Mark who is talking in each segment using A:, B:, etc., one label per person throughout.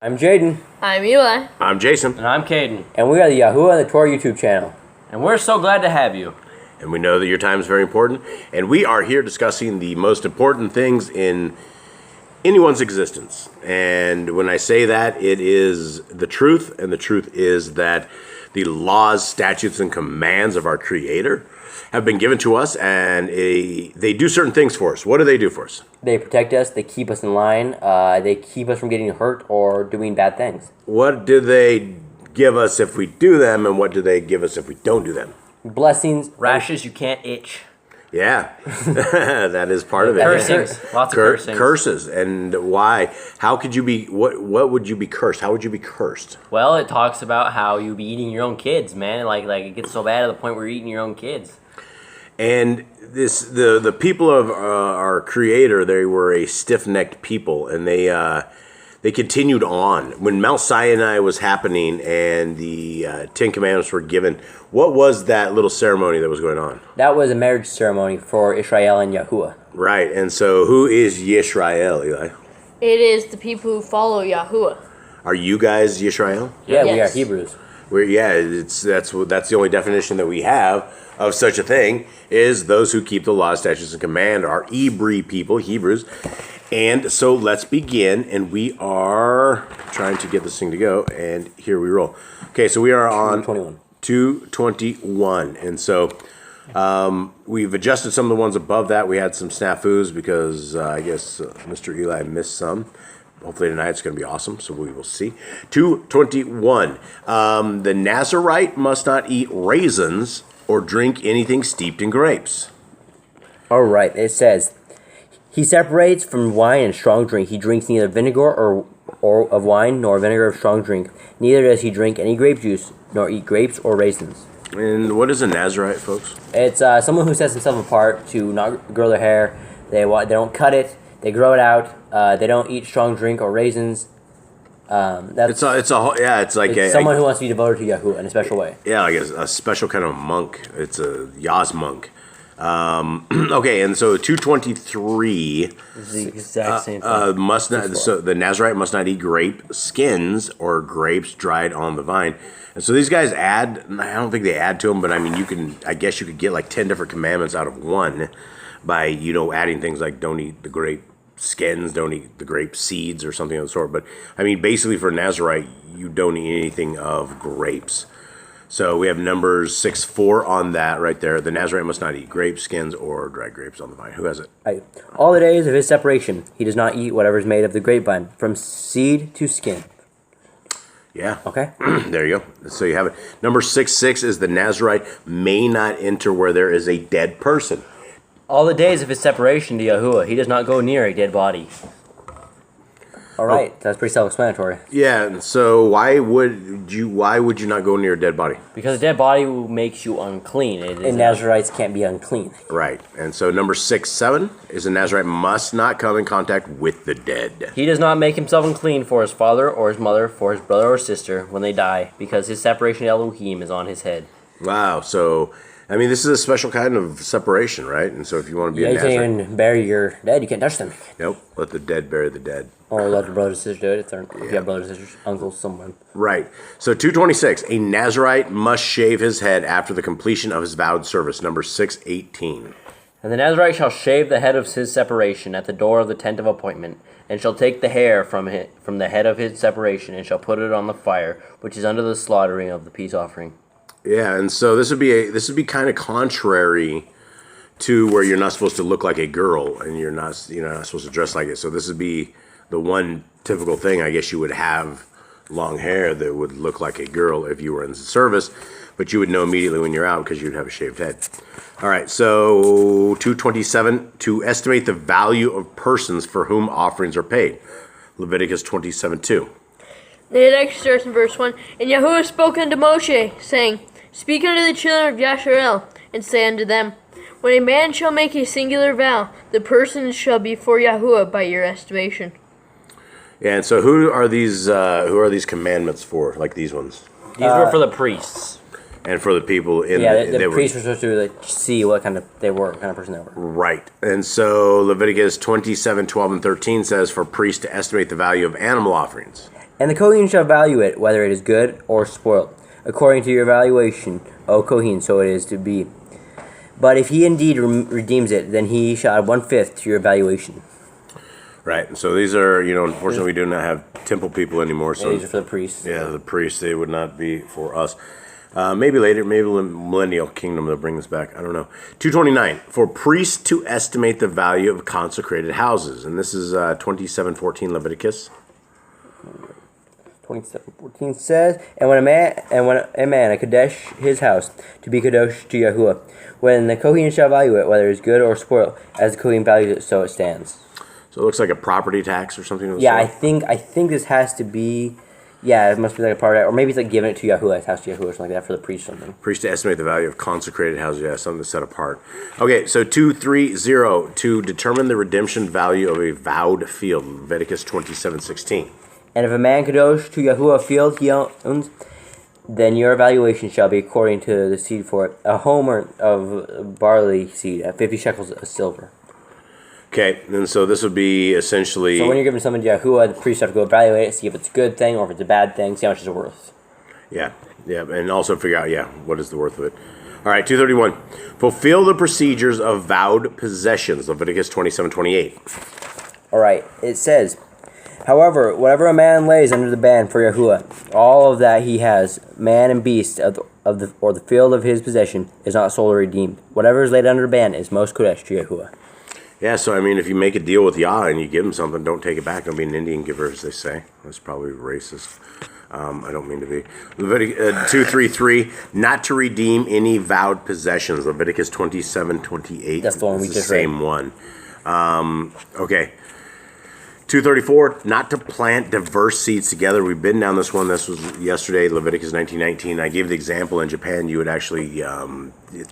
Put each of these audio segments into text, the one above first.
A: I'm Jaden.
B: I'm Eli.
C: I'm Jason.
D: And I'm Caden.
A: And we are the Yahuwah and the Torah YouTube channel.
D: And we're so glad to have you.
C: And we know that your time is very important. And we are here discussing the most important things in anyone's existence. And when I say that, it is the truth. And the truth is that the laws, statutes, and commands of our Creator have been given to us. And they do certain things for us. What do they do for us?
A: They protect us. They keep us in line. They keep us from getting hurt or doing bad things.
C: What do they give us if we do them? And what do they give us if we don't do them?
A: Blessings.
D: Rashes you can't itch.
C: Yeah, that is part of it.
D: Cursings. Lots of cursings.
C: Curses. And why? How could you be, what would you be cursed? How would you be cursed?
D: Well, it talks about how you be eating your own kids, man. Like it gets so bad to the point where you're eating your own kids.
C: And the people of our Creator, they were a stiff-necked people, and they continued on. When Mount Sinai was happening and the Ten Commandments were given, what was that little ceremony that was going on?
A: That was a marriage ceremony for Israel and Yahuwah.
C: Right, and so who is Yisrael, Eli?
B: It is the people who follow Yahuwah.
C: Are you guys Yisrael?
A: Yeah, we are
B: Yes.
A: Hebrews.
C: That's the only definition that we have of such a thing, is those who keep the law, statutes, and command are Hebrew people, Hebrews. And so let's begin, and we are trying to get this thing to go, and here we roll. Okay, so we are on 221, and so we've adjusted some of the ones above that. We had some snafus because I guess Mr. Eli missed some. Hopefully tonight it's going to be awesome, so we will see. 221, the Nazarite must not eat raisins or drink anything steeped in grapes.
A: All right, it says, he separates from wine and strong drink. He drinks neither vinegar or of wine nor vinegar of strong drink. Neither does he drink any grape juice nor eat grapes or raisins.
C: And what is a Nazarite, folks?
A: It's someone who sets himself apart to not grow their hair. They don't cut it. They grow it out. They don't eat strong drink or raisins.
C: It's like
A: someone who wants to be devoted to Yahuwah in a special way.
C: Yeah, like a special kind of monk. It's a Yah's monk. Okay, and so 223
A: It's the exact same thing.
C: must not. So the Nazarite must not eat grape skins or grapes dried on the vine. And so these guys add. I don't think they add to them, but I mean, I guess you could get like 10 different commandments out of one by adding things like don't eat the grape skins, don't eat the grape seeds or something of the sort. But I mean, basically for Nazarite, you don't eat anything of grapes. So we have Numbers 6:4 on that right there. The Nazarite must not eat grape skins or dried grapes on the vine. Who has it?
A: All the days of his separation, he does not eat whatever is made of the grapevine, from seed to skin.
C: Yeah.
A: Okay.
C: There you go. So you have it. Number 6:6 is the Nazarite may not enter where there is a dead person.
D: All the days of his separation to Yahuwah, he does not go near a dead body.
A: All right. That's pretty self-explanatory.
C: Yeah. And so why would you not go near a dead body?
D: Because a dead body makes you unclean.
A: And Nazarites can't be unclean.
C: Right. And so number 6:7 is the Nazarite must not come in contact with the dead.
D: He does not make himself unclean for his father or his mother, for his brother or sister when they die, because his separation to Elohim is on his head.
C: Wow. So I mean, this is a special kind of separation, right? And so if you want to be a
A: You
C: Nazarite,
A: can't even bury your dead. You can't touch them.
C: nope, let the dead bury the dead.
A: Or let your brothers and sisters do it if you have brothers and sisters, uncles, someone.
C: Right. So 226, a Nazarite must shave his head after the completion of his vowed service. Number 6:18.
D: And the Nazarite shall shave the head of his separation at the door of the tent of appointment, and shall take the hair from the head of his separation, and shall put it on the fire, which is under the slaughtering of the peace offering.
C: Yeah, and so this would be kind of contrary to where you're not supposed to look like a girl and you're not supposed to dress like it. So this would be the one typical thing. I guess you would have long hair that would look like a girl if you were in the service, but you would know immediately when you're out because you'd have a shaved head. All right, so 227, to estimate the value of persons for whom offerings are paid. Leviticus 27:2.
B: The next starts in verse 1. And Yahuwah spoke unto Moshe, saying, Speak unto the children of Yasharel, and say unto them, When a man shall make a singular vow, the person shall be for Yahuwah by your estimation.
C: Yeah, and so who are these commandments for, like these ones?
D: These were for the priests.
C: And for the people in
A: the priests were supposed to see what kind of person they were.
C: Right. And so Leviticus 27:12 and 13 says for priests to estimate the value of animal offerings.
A: And the Kohen shall value it, whether it is good or spoiled, according to your valuation, O Kohen, so it is to be. But if he indeed redeems it, then he shall add 1/5 to your valuation.
C: Right. And so these are, unfortunately, we do not have temple people anymore. So
A: These are for the priests.
C: Yeah, the priests, they would not be for us. Maybe later, maybe the millennial kingdom, they'll bring this back. I don't know. 229, for priests to estimate the value of consecrated houses. And this is 27:14 Leviticus.
A: 27:14 says, and when a man a kadesh his house to be kadosh to Yahuwah, when the Kohen shall value it, whether it is good or spoiled, as the Kohen values it, so it stands.
C: So it looks like a property tax or something.
A: Yeah, I think this has to be. Yeah, it must be like a part of it, or maybe it's like giving it to Yahuwah, his house to Yahuwah, or something like that for the priest or something.
C: Priest to estimate the value of consecrated houses. Yeah, something to set apart. Okay, so 230, to determine the redemption value of a vowed field. Leviticus 27:16.
A: And if a man kadosh to Yahuwah a field he owns, then your valuation shall be according to the seed for it, a homer of barley seed at 50 shekels of silver.
C: Okay, and so this would be essentially...
A: So when you're giving something to Yahuwah, the priest have to go evaluate it, see if it's a good thing or if it's a bad thing, see how much it's worth.
C: Yeah, and also figure out, what is the worth of it. All right, 231. Fulfill the procedures of vowed possessions. Leviticus 27:28.
A: All right, it says, however, whatever a man lays under the ban for Yahuwah, all of that he has, man and beast, or the field of his possession, is not sold or redeemed. Whatever is laid under the ban is most kodesh to Yahuwah.
C: Yeah, so I mean, if you make a deal with Yah and you give him something, don't take it back. Don't be an Indian giver, as they say. That's probably racist. I don't mean to be. Leviticus 233, not to redeem any vowed possessions. Leviticus 27:28.
A: That's the one we just read.
C: Same one. Okay. 234, not to plant diverse seeds together. We've been down this one. This was yesterday, Leviticus 19:19. I gave the example in Japan. You would actually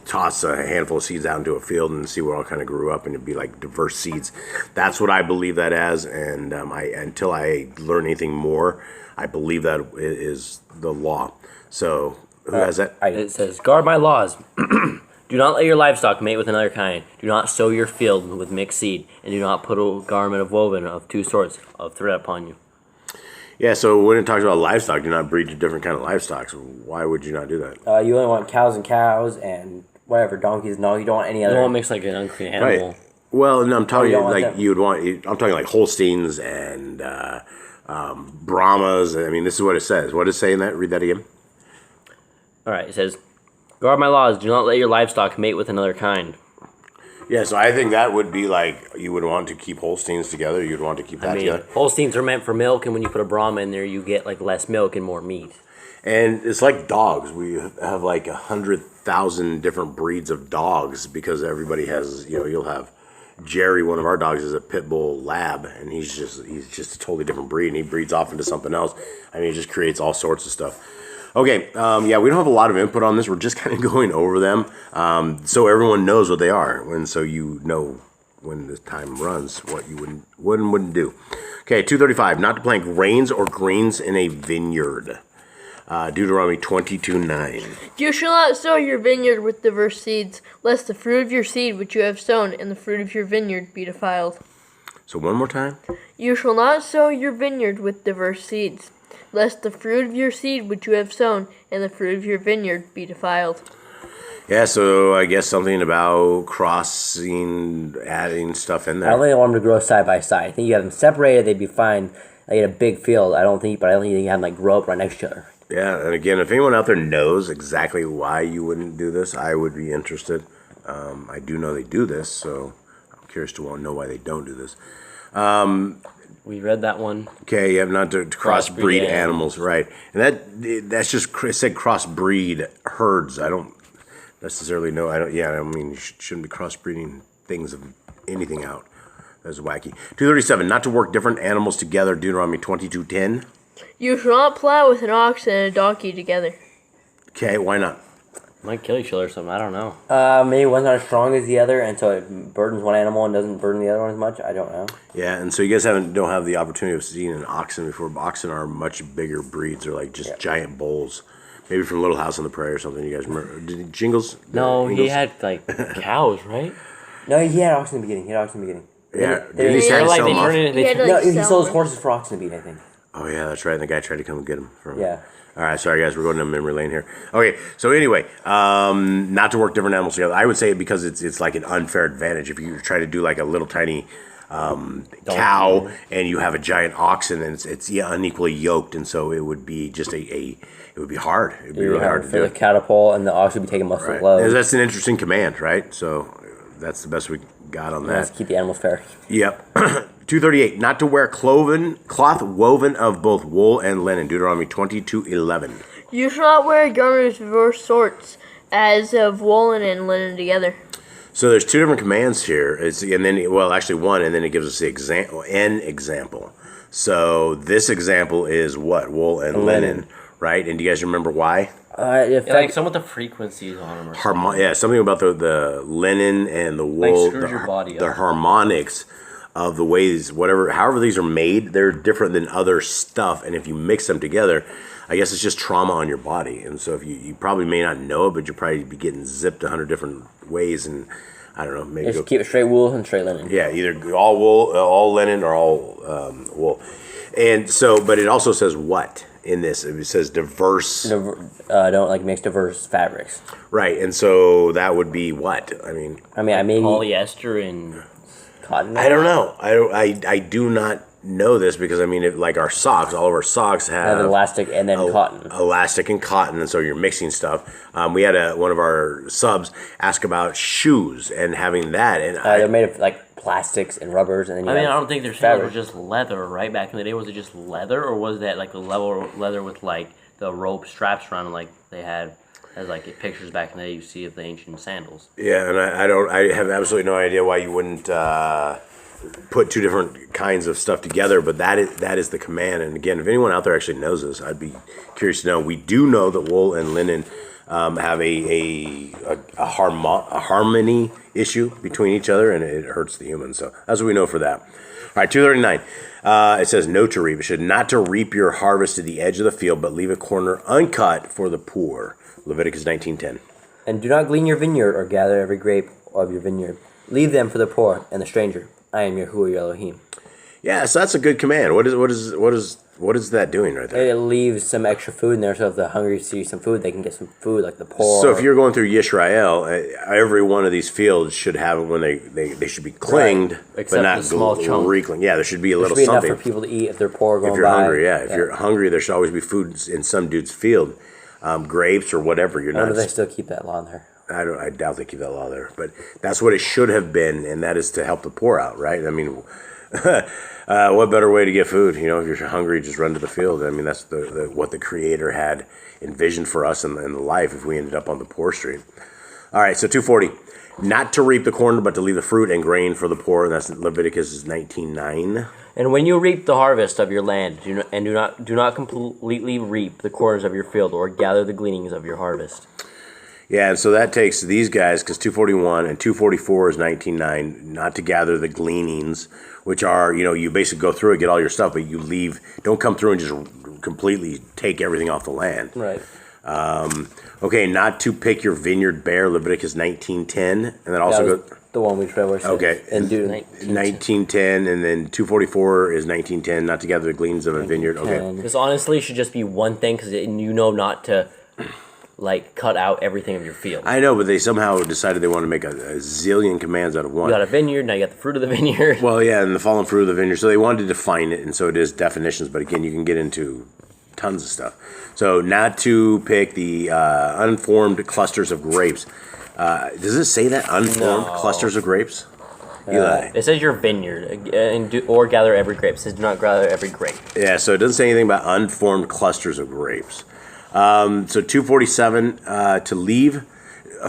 C: toss a handful of seeds out into a field and see what all kind of grew up, and it'd be like diverse seeds. That's what I believe that as, and until I learn anything more, I believe that it is the law. So, who has that?
D: It says, guard my laws. Do not let your livestock mate with another kind. Do not sow your field with mixed seed, and do not put a garment of woven of two sorts of thread upon you.
C: Yeah, so when it talks about livestock, do not breed different kind of livestock. So why would you not do that?
A: You only want cows and whatever, donkeys and dogs. You don't want any other.
D: You don't mix like an unclean animal.
C: Right. Well, no, I'm talking
A: them.
C: I'm talking like Holsteins and Brahmas. I mean, this is what it says. What is it saying that? Read that again.
D: All right, it says, guard my laws. Do not let your livestock mate with another kind.
C: Yeah, so I think that would be like, you would want to keep Holsteins together. You'd want to keep that together.
D: Holsteins are meant for milk, and when you put a Brahma in there, you get like less milk and more meat.
C: And it's like dogs. We have like 100,000 different breeds of dogs because everybody has, you'll have Jerry, one of our dogs, is a pit bull lab, and he's just a totally different breed, and he breeds off into something else. I mean, it just creates all sorts of stuff. Okay, we don't have a lot of input on this. We're just kind of going over them so everyone knows what they are, and so you know when the time runs what you wouldn't do. Okay, 235, not to plant grains or greens in a vineyard. Deuteronomy 22:9.
B: You shall not sow your vineyard with diverse seeds, lest the fruit of your seed which you have sown and the fruit of your vineyard be defiled.
C: So one more time.
B: You shall not sow your vineyard with diverse seeds, lest the fruit of your seed which you have sown and the fruit of your vineyard be defiled.
C: Yeah, so I guess something about crossing, adding stuff in there.
A: I don't think I want them to grow side by side. I think you have them separated, they'd be fine. Like in a big field, I don't think you have them like grow up right next to each other.
C: Yeah, and again, if anyone out there knows exactly why you wouldn't do this, I would be interested. I do know they do this, so I'm curious to want to know why they don't do this.
D: We read that one.
C: Okay, you have not to crossbreed animals, right? And that's just, it said crossbreed herds. I don't necessarily know. I mean, you shouldn't be crossbreeding things of anything out. That's wacky. 237, not to work different animals together. Deuteronomy 22:10.
B: You shall not plow with an ox and a donkey together.
C: Okay, why not?
D: Might kill each other or something. I don't know.
A: Maybe one's not as strong as the other, and so it burdens one animal and doesn't burden the other one as much. I don't know.
C: Yeah, and so you guys don't have the opportunity of seeing an oxen before. Oxen are much bigger breeds. They're like just giant bulls. Maybe from Little House on the Prairie or something. You guys remember? Did Jingles?
D: No, he had like cows, right?
A: No, he had oxen in the beginning.
C: Yeah,
A: He
C: sold his
A: horses for oxen to beat, I think.
C: Oh yeah, that's right. And the guy tried to come and get him from.
A: Yeah.
C: All right, sorry guys, we're going down memory lane here. Okay, so anyway, not to work different animals together. I would say because it's like an unfair advantage if you try to do like a little tiny cow and you have a giant oxen and it's unequally yoked, and so it would be just it would be hard. It'd be really hard to
A: for
C: do.
A: the catapult, and the ox would be taking most of
C: Right.
A: the load.
C: That's an interesting command, right? So that's the best we got on
A: Let's
C: that.
A: keep the animals fair.
C: Yep. 238. Not to wear cloth woven of both wool and linen. Deuteronomy 22:11.
B: You shall not wear garments of diverse sorts, as of woolen and linen together.
C: So there's two different commands here. Actually one, and then it gives us an example. So this example is what? Wool and linen, right? And do you guys remember why?
D: Like some of the frequencies on them.
C: Something about the linen and the wool.
D: Screws your body
C: the
D: up.
C: harmonics of the ways, however these are made, they're different than other stuff. And if you mix them together, I guess it's just trauma on your body. And so if you probably may not know it, but you'll probably be getting zipped 100 different ways. And I don't know, maybe
A: Just keep it straight wool and straight linen.
C: yeah, either all wool, all linen, or all wool. And so, but it also says what in this? It says diverse.
A: Don't like mix diverse fabrics.
C: Right, and so that would be what? I mean,
A: I maybe
D: Polyester and
A: cotton.
C: I don't know. I do not know this because I mean, like our socks, all of our socks have
A: elastic and then cotton.
C: Elastic and cotton, and so you're mixing stuff. We had one of our subs ask about shoes and having that, and
A: They're made of like plastics and rubbers, and then
D: I don't think their shoes were just leather, right? Back in the day, was it just leather, or was that like the leather with like the rope straps around them, like they had as like pictures back in the day you see of the ancient sandals?
C: Yeah, and I have absolutely no idea why you wouldn't put two different kinds of stuff together, but that is the command. And again, if anyone out there actually knows this, I'd be curious to know. We do know that wool and linen have a harmony issue between each other, and it hurts the human. So that's what we know for that. All right, 239. It says, no to reap. It should not to reap your harvest to the edge of the field, but leave a corner uncut for the poor. Leviticus 19:10.
A: And do not glean your vineyard or gather every grape of your vineyard. Leave them for the poor and the stranger. I am Yahuwah your Elohim.
C: Yeah, so that's a good command. What is that doing right there?
A: It leaves some extra food in there, so if the hungry see some food, they can get some food, like the poor.
C: So if you're going through Yisrael, every one of these fields should have it when they should be clinged,
A: Right.
C: but
A: Except
C: not
A: the small chunk.
C: re-clinged. Yeah, there should be a
A: there
C: little
A: should be
C: something.
A: enough for people to eat if they're poor going
C: If you're
A: by.
C: hungry, if you're hungry, there should always be food in some dude's field, grapes or whatever. You're
A: I wonder
C: not.
A: if they still keep that law in there.
C: I doubt they keep that law there, but that's what it should have been, and that is to help the poor out, right? I mean, what better way to get food? You know, if you're hungry, just run to the field. I mean, that's what the Creator had envisioned for us in the life if we ended up on the poor street. All right, so 240. Not to reap the corn, but to leave the fruit and grain for the poor, and that's Leviticus 19:9.
D: And when you reap the harvest of your land, do not completely reap the corners of your field, or gather the gleanings of your harvest.
C: Yeah, and so that takes these guys, because 241 and 244 is 19:9, not to gather the gleanings, which are, you basically go through it, get all your stuff, but you leave, don't come through and just completely take everything off the land.
A: Right.
C: Okay, not to pick your vineyard bare, Leviticus 19:10, and then also go...
A: The one we read where it says,
C: Okay.
A: and do
C: 19:10, and then 244 is 19:10, not to gather the gleanings of a vineyard. Okay.
D: This honestly should just be one thing, because not to cut out everything of your field.
C: I know, but they somehow decided they want to make a zillion commands out of one.
D: You got a vineyard, now you got the fruit of the vineyard.
C: Well, yeah, and the fallen fruit of the vineyard. So they wanted to define it, and so it is definitions. But again, you can get into tons of stuff. So not to pick the unformed clusters of grapes. Does it say that? Unformed clusters of grapes? Eli.
D: It says your vineyard, or gather every grape. It says do not gather every grape.
C: Yeah, so it doesn't say anything about unformed clusters of grapes. So 247, to leave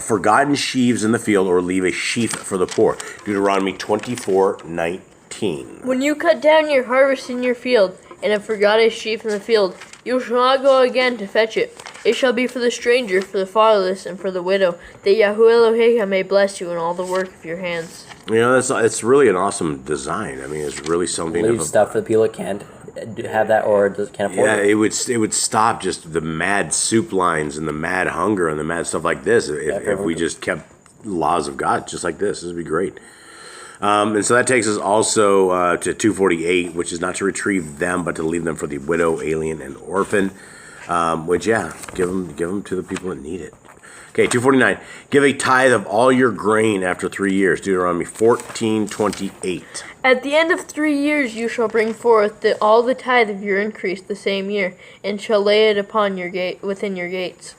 C: forgotten sheaves in the field, or leave a sheaf for the poor. Deuteronomy 24:19.
B: When you cut down your harvest in your field, and have forgot a sheaf in the field, you shall not go again to fetch it. It shall be for the stranger, for the fatherless, and for the widow, that Yahuwah Elohim may bless you in all the work of your hands.
C: It's really an awesome design. I mean, it's really something.
A: leave stuff for the people that can't have that or can't afford it.
C: It would stop just the mad soup lines and the mad hunger and the mad stuff like this if we just kept laws of God just like this. This would be great. And so that takes us also to 248, which is not to retrieve them, but to leave them for the widow, alien, and orphan. Which, yeah, give them to the people that need it. Okay, 249. Give a tithe of all your grain after 3 years. Deuteronomy 14:28.
B: At the end of 3 years you shall bring forth all the tithe of your increase the same year, and shall lay it upon your gate within your gates.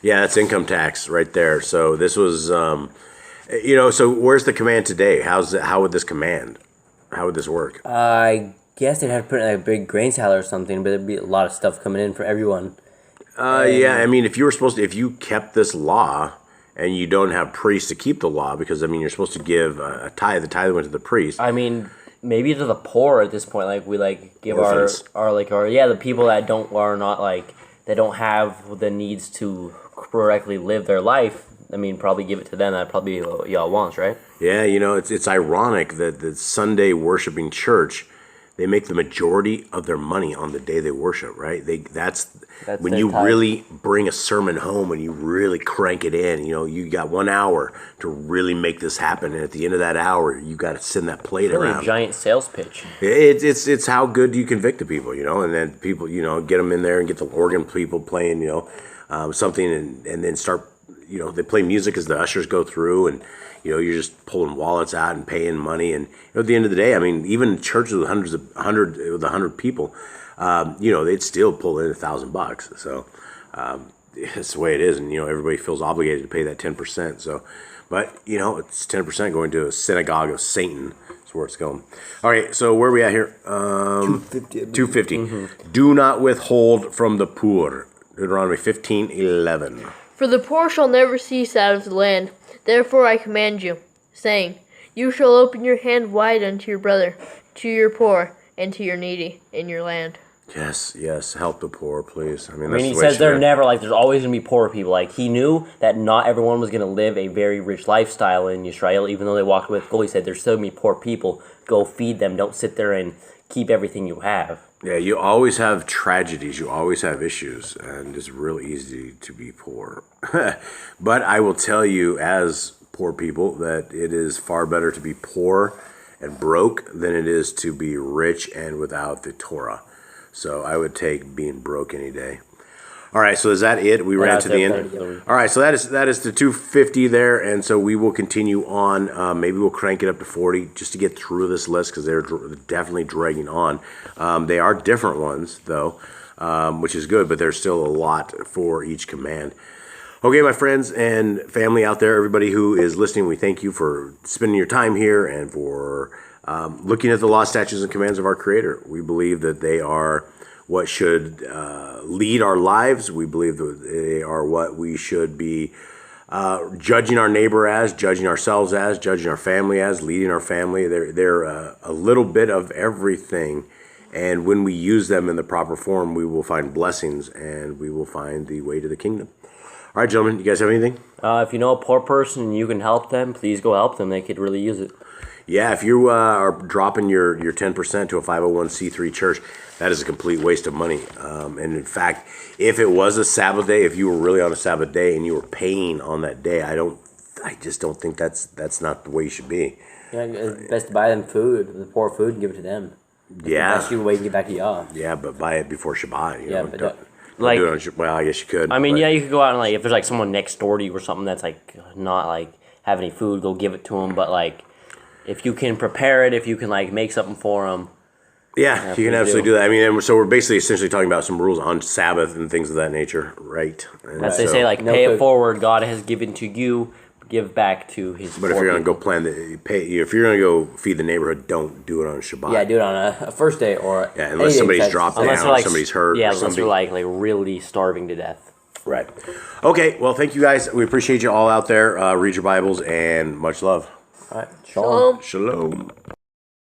C: Yeah, that's income tax right there. So this was, so where's the command today? How would this command? How would this work?
A: I guess they'd have to put in like a big grain salad or something, but there'd be a lot of stuff coming in for everyone.
C: Yeah, I mean, if you kept this law and you don't have priests to keep the law, because, I mean, you're supposed to give a tithe. The tithe went to the priest.
D: I mean, maybe to the poor at this point, like we give
C: Orphans.
D: the people that don't have the needs to correctly live their life. I mean, probably give it to them. That'd probably be what y'all wants, right?
C: Yeah, it's ironic that the Sunday worshiping church, they make the majority of their money on the day they worship, right? That's when
D: their
C: you
D: tithe.
C: really bring a sermon home and you really crank it in. You got 1 hour to really make this happen, and at the end of that hour, you got to send that plate
D: Really
C: around.
D: a giant sales pitch.
C: It's how good you convict the people, and then people, get them in there and get the organ people playing, something, and then start, they play music as the ushers go through, and you're just pulling wallets out and paying money, and at the end of the day, I mean, even churches with 100 people, they'd still pull in $1,000. So that's the way it is, and everybody feels obligated to pay that 10%. So, but it's 10% going to a synagogue of Satan. That's where it's going. All right, so where are we at here? 250.
A: Mm-hmm.
C: Do not withhold from the poor. Deuteronomy 15:11.
B: For the poor shall never cease out of the land. Therefore I command you, saying, you shall open your hand wide unto your brother, to your poor, and to your needy in your land.
C: Yes, help the poor, please. I mean,
D: He says there's always going to be poor people. Like, he knew that not everyone was going to live a very rich lifestyle in Israel, even though they walked with gold. He said there's still going to be poor people. Go feed them. Don't sit there and keep everything you have.
C: Yeah, you always have tragedies. You always have issues, and it's real easy to be poor. But I will tell you, as poor people, that it is far better to be poor and broke than it is to be rich and without the Torah. So I would take being broke any day. All right, so is that it? We ran to the end. All right, so that is the 250 there, and so we will continue on. Maybe we'll crank it up to 40 just to get through this list because they're definitely dragging on. They are different ones, though, which is good, but there's still a lot for each command. Okay, my friends and family out there, everybody who is listening, we thank you for spending your time here and for looking at the law, statutes, and commands of our Creator. We believe that they are what should lead our lives. We believe that they are what we should be judging our neighbor as, judging ourselves as, judging our family as, leading our family. They're a little bit of everything. And when we use them in the proper form, we will find blessings and we will find the way to the kingdom. All right, gentlemen, you guys have anything?
D: If you know a poor person and you can help them, please go help them. They could really use it.
C: Yeah, if you are dropping your 10% to a 501c3 church, that is a complete waste of money. And in fact, if it was a Sabbath day, if you were really on a Sabbath day and you were paying on that day, I just don't think that's not the way you should be.
A: Yeah, it's best to buy them food, the poor food, and give it to them.
C: Yeah.
A: That's the best way to get back to Yah.
C: Yeah, but buy it before Shabbat.
A: Yeah,
C: know?
A: but
C: Don't
D: like,
C: do it on well, I guess you could.
D: I mean,
C: but,
D: yeah, you could go out and if there's someone next door to you or something that's not have any food, go give it to them. But if you can prepare it, if you can make something for them.
C: Yeah, you can absolutely do that. I mean, and so we're basically essentially talking about some rules on Sabbath and things of that nature, right? And
D: As they say, pay it forward. God has given to you, give back to His.
C: But if you're going to go if you're going to go feed the neighborhood, don't do it on Shabbat.
A: Yeah, do it on a first day or
C: unless somebody's dropped down, or somebody's hurt.
D: Yeah,
C: or
D: unless they're really starving to death.
C: Right. Okay. Well, thank you guys. We appreciate you all out there. Read your Bibles and much love.
A: All right, shalom.
C: Shalom.